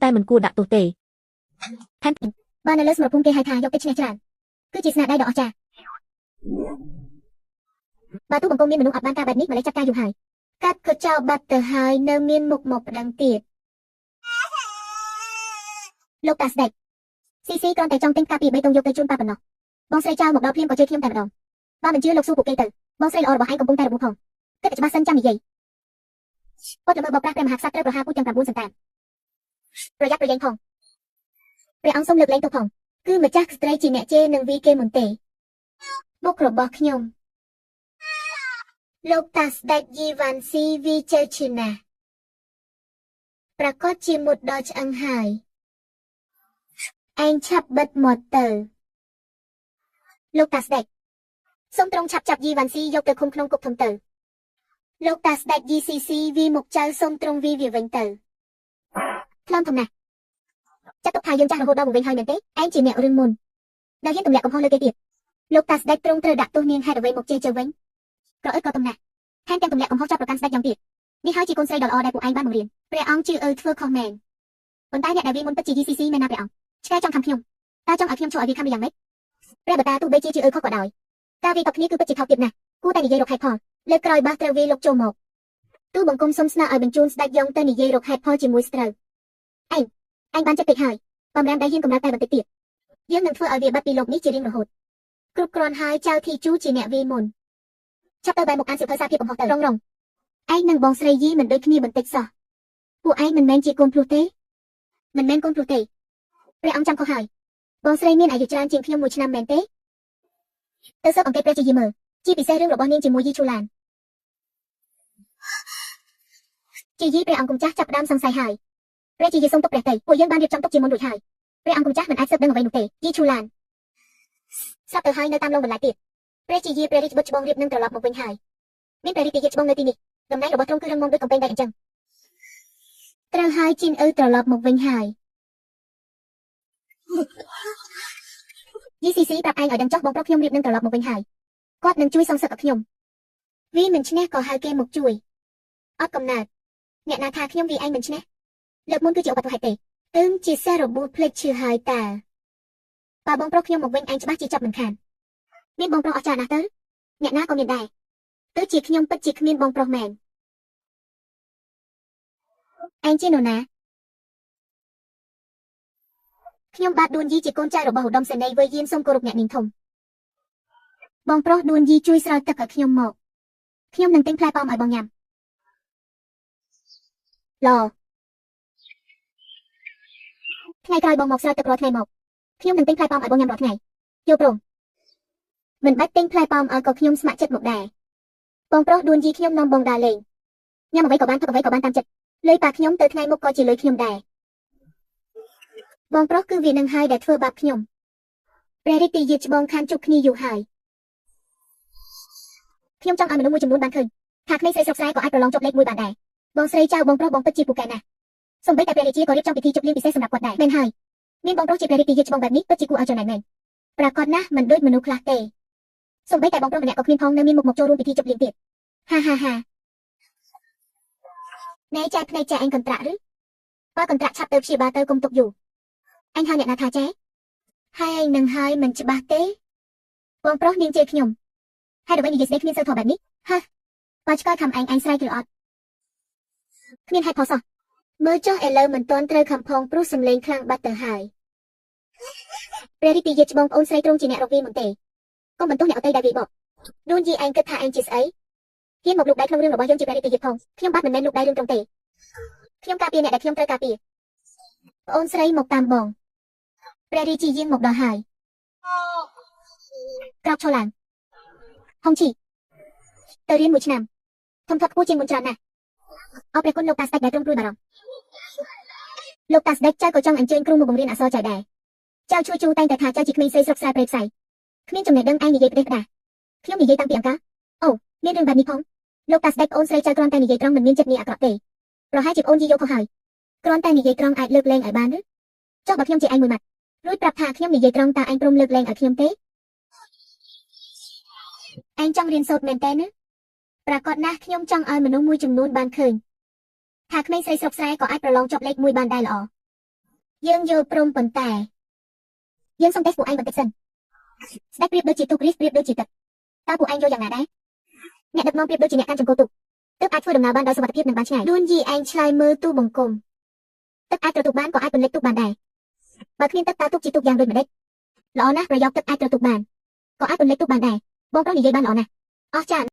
តែមិនគួរដាក់ទោសទេថែមបាននៅលើសម្រាប់ភូមិគេហៅថាយកទឹកឈ្នះច្រើនគឺជាស្នាដៃដ៏អស្ចារ្យបើទូបង្គំមានមនុស្សអត់បានការបែបនេះម្លេះចាត់ការយូរហើយកាត់ក៏ចោលបាត់ទៅហើយនៅមានមុខមកប្តឹងទៀតលោកតាស្ដេចស៊ីស៊ីគ្រាន់តែចង់ទិញកាពី3តុងយកទៅជូនប៉ាប៉ុណ្ណោះបងស្រីចៅមកដល់ភ្លាមក៏ជឿខ្ញុំតែម្ដងបើមិនជឿលោកសួរពួកគេទៅបងស្រីល្អរបស់ឯងកំពុងតែរបួសផងគិតតែច្បាស់សិនចាំនិយាយពុតល្មើសបបប្រាស់ព្រះមហាក្សត្រត្រូវប្រហារពូជទាំង9សន្តានប្រយ័ត្នប្រយែងផងព្រះអង្គសូមលើកលែងទោសផងគឺម្ចាស់ស្ត្រីជាអ្នកជេរនឹងវីគេមុនទេបុករបស់ខ្ញុំលោកតាស្ដេចយីវ៉ាន់ស៊ីវីជើឈឺណាស់ប្រកាសជាមុតដល់ឆ្អឹងហើយឯងឆាប់បិទមាត់ទៅលោកតាស្ដេចសូមទ្រង់ឆាប់ចាប់យីវ៉ាន់ស៊ីយកទៅឃុំក្នុងគុកធំទៅលោកតាស្ដេចយីស៊ីស៊ីវីមកចៅសូមទ្រង់វីវាវិញទៅថ្លំធំណាស់ចាត់ទុកថាយើងចាស់រហូតដល់វិញហើយមែនទេឯងជាអ្នករឿងមុនដែលយើងទម្លាក់កំហុសលើគេទៀតលោកតាស្ដេចទ្រង់ត្រូវដាក់ទោសនាងហេតុអ្វីមកជេរទៅវិញក្រអឺក៏ទំណាស់ថែមទាំងទម្លាក់កំហុសចាប់ប្រកាន់ស្ដេចយ៉ាងទៀតនេះហើយជាកូនស្រីដ៏ល្អដែលពួកឯងបានបង្រៀនព្រះអង្គជឿធ្វើខុសមែនប៉ុន្តែអ្នកដែលវាមុនពិតជា GCC មែនណាព្រះអង្គឆ្កែចង់ខំខ្ញុំតើចង់ឲ្យខ្ញុំជួយឲ្យវាខំយ៉ាងម៉េចព្រះបតាទោះបីជាខុសក៏ដោយការវាតបគ្នាគឺពិតជាថោកទាបណាស់គួរតែនិយាយរកហេតុផលលើកក្រោយបាសត្រូវវាលោកចូលមកទូបង្គំសុំស្នើឲ្យបញ្ជូនស្ដេចយ៉ងទៅនិយាយរកហេតុផលជាមួយស្ត្រូវឯងបានចិត្តពេកហើយបំរាមដៃយើងកម្រិតតែបន្តិចទៀតយើងនឹងធ្វើឲ្យវាបាត់ពីលោកនេះជារៀងរហូតគ្រប់គ្រាន់ហើយចៅធីជូជាអ្នកវាមុនចាប់ទៅបែរមុខអានសៀវភៅសារភាពកំហុសទៅរងឯងនិងបងស្រីយីមិនដូចគ្នាបន្តិចសោះពួកឯងមិនមែនជាកូនភ្លោះទេមិនមែនកូនភ្លោះទេព្រះអង្គចាំខុសហើយបងស្រីមានអាយុច្រើនជាងខ្ញុំ1ឆ្នាំមែនទេទៅស៊ើបអង្កេតព្រះជាយីមើលជាពិសេសរឿងរបស់នាងជាមួយយីឈូឡានជាយីព្រះអង្គម្ចាស់ចាប់ផ្ដើមសង្ស័យហើយព្រះជាយីសូមទុកព្រះតីពួកយើងបានរៀបចំទុកជាមុនរួចហើយព្រះអង្គម្ចាស់មិនអាចស៊ើបដឹងអ្វីនោះទេយីឈូឡានស្រាប់ទៅហើយនៅតាមលងបន្លាយទៀតព្រះជាយីព្រះរាជបុត្រច្បងរៀបនឹងត្រឡប់មកវិញហើយមានព្រះរាជទាយាច្បងនៅទីនេះតំណែងរបស់ទ្រង់គឺរឹងមាំដូចកំពែងដែកអញ្ចឹងត្រូវហើយជីនអ៊ឺត្រឡប់មកវិញហើយGCC ប្រាប់ឯងឲ្យដឹងចុះបងប្រុសខ្ញុំរៀបនឹងត្រឡប់មកវិញហើយគាត់នឹងជួយសងសឹកឲ្យខ្ញុំវាមិនឈ្នះក៏ហៅគេមកជួយអត់កំណើតអ្នកណាថាខ្ញុំវាឯងមិនឈ្នះលើកមុនគឺជាឧបទ្ទហេតុទេជាសាររបួសភ្លេចឈឺហើយតើបើបងប្រុសខ្ញុំមកវិញឯងច្បាស់ជាចាប់មិនខានមានបងប្រុសអស្ចារ្យណាស់ទៅអ្នកណាក៏មានដែរទៅជាខ្ញុំពិតជាគ្មានបងប្រុសមែនឯងជានរណាខ្ញុំបាទដួនយីជាកូនចៅរបស់ឧត្តមសេនីយ៍វើយានសូមគោរពអ្នកនាងធំបងប្រុសដួនយីជួយស្រោចទឹកឲ្យខ្ញុំមកខ្ញុំនឹងទិញផ្លែប៉ោមឲ្យបងញ៉ាំថ្ងៃក្រោយបងមកស្រោចទឹករាល់ថ្ងៃមកខ្ញុំនឹងទិញផ្លែប៉ោមឲ្យបងញ៉ាំរាល់ថ្ងៃយល់ព្រមមិនបាច់ទិញផ្លែប៉ោមឲ្យក៏ខ្ញុំស្ម័គ្រចិត្តមកដែរបងប្រុសដួនយីខ្ញុំនាំបងដើរលេងញ៉ាំអ្វីក៏បានផឹកអ្វីក៏បានតាមចិត្តលុយប៉ាខ្ញុំទៅថ្ងៃមុខក៏ជាលុយខ្ញុំដែរបងប្រុសគឺវានឹងហើយដែលធ្វើបាបខ្ញុំព្រះរាជទាយាច្បងខានជួបគ្នាយូរហើយខ្ញុំចង់ឲ្យមនុស្សមួយចំនួនបានឃើញថាក្មេងស្រីស្រុកស្រែក៏អាចប្រឡងជាប់លេខ1បានដែរបងស្រីចៅបងប្រុសបងពិតជាពូកែណាស់សូម្បីតែព្រះរាជាក៏រៀបចំពិធីជប់លៀងពិសេសសម្រាប់គាត់ដែរមែនហើយមានបងប្រុសជាព្រះរាជទាយាច្បងបែបនេះពិតជាគួរឲ្យចំណែនមែនប្រកាសណាស់មិនដូចមនុស្សខ្លះទេសូម្បីតែបងប្រុសម្នាក់ក៏គ្មានផងនៅមានមុខមកចូលរួមពិធីជប់លៀងទៀតហាណែចែកភ្នែកចែកអញកន្ត្រាក់ឬបើកន្ត្រាក់ឆាប់ទៅព្យាបាលទៅកុំទុកយូរអញហៅអ្នកណាថាចែហើយឯងនឹងហើយមិនច្បាស់ទេបងប្រុសនាងជេរខ្ញុំហើយអ្វីនិយាយស្ដីគ្មានសិលធម៌បែបនេះបើឆ្កែខំឯងស្រែកឬអត់គ្មានហេតុផលសោះមើលចុះឥឡូវមិនទាន់ត្រូវខំផងព្រោះសំឡេងខ្លាំងបាត់ទៅហើយព្រះរាជទាយាច្បងប្អូនស្រីទ្រង់ជាអ្នករកវាមិនទេកុំបន្ទោសអ្នកអតីតដែលវាបកដួនយីឯងគិតថាឯងជាស្អីហ៊ានមកលូកដៃក្នុងរឿងរបស់យើងជាព្រះរាជទាយាផងខ្ញុំបាទមិនមែនលូកដៃរឿងត្រង់ទេខ្ញុំការពារអ្នកដែលខ្ញុំត្រូវការពារប្អូនស្រីមកតាមបងព្រះរាជាយាងមកដល់ហើយក្រោកឈរឡើងហុងឈីទៅរៀន1ឆ្នាំធំធាត់ខ្ពស់ជាងមុនច្រើនណាស់អរព្រះគុណលោកតាស្ដេចដែលទ្រង់ព្រួយបារម្ភលោកតាស្ដេចចៅក៏ចង់អញ្ជើញគ្រូមកបង្រៀនអក្សរចៅដែរចៅជួយជួតែងតែថាចៅជាក្មេងស្រីស្រុកស្រែព្រៃផ្សៃគ្មានចំណេះដឹងឯងនិយាយផ្ដេសផ្ដាសខ្ញុំនិយាយតាំងពីអង្ការអូមានរឿងបែបនេះផងលោកតាស្ដេចប្អូនស្រីចៅគ្រាន់តែនិយាយត្រង់មិនមានចិត្តនេះអាក្រក់ទេប្រហែលជាប្អូនយីយកខុសហើយគ្រាន់តែនិយាយត្រង់អាចលើកលែងឲ្យបានឬចុះបើខ្ញុំជាឯងមួយម៉ាត់រួចប្រាប់ថាខ្ញុំនិយាយត្រង់តើឯងព្រមលើកលែងឲ្យខ្ញុំទេឯងចង់រៀនសូត្រមែនទេណាប្រកាសណាស់ខ្ញុំចង់ឲ្យមនុស្សមួយចំនួនបានឃើញថាក្មេងស្រីស្រុកស្រែក៏អាចប្រឡងជាប់លេខ1បានដែរល្អ យើងយល់ព្រមប៉ុន្តែយើងសុំតេស្តពួកឯងបន្តិចសិនស្ដេចប្រៀបដូចជាទូករីសប្រៀបដូចជាទឹកតើពួកឯងយល់យ៉ាងណាដែរអ្នកដឹកនាំប្រៀបដូចជាអ្នកកាន់ចង្កូតទូកទឹកអាចធ្វើដំណើរបានដោយសុវត្ថិភាពនិងបានឆ្ងាយដួនយីឯងឆ្លើយមើលទូបង្គំទឹកអាចត្រទូកបានក៏អាចពន្លិចទូកបានដែរបើគ្មានទឹកតើទូកជាទូកយ៉ាងដូចម្ដេចល្អណាស់ប្រយោគទឹកអាចត្រទូកបានក៏អាចពន្លិចទូកបានដែរបងប្រុសនិយាយបានល្អណាស់អស្ចារ្យ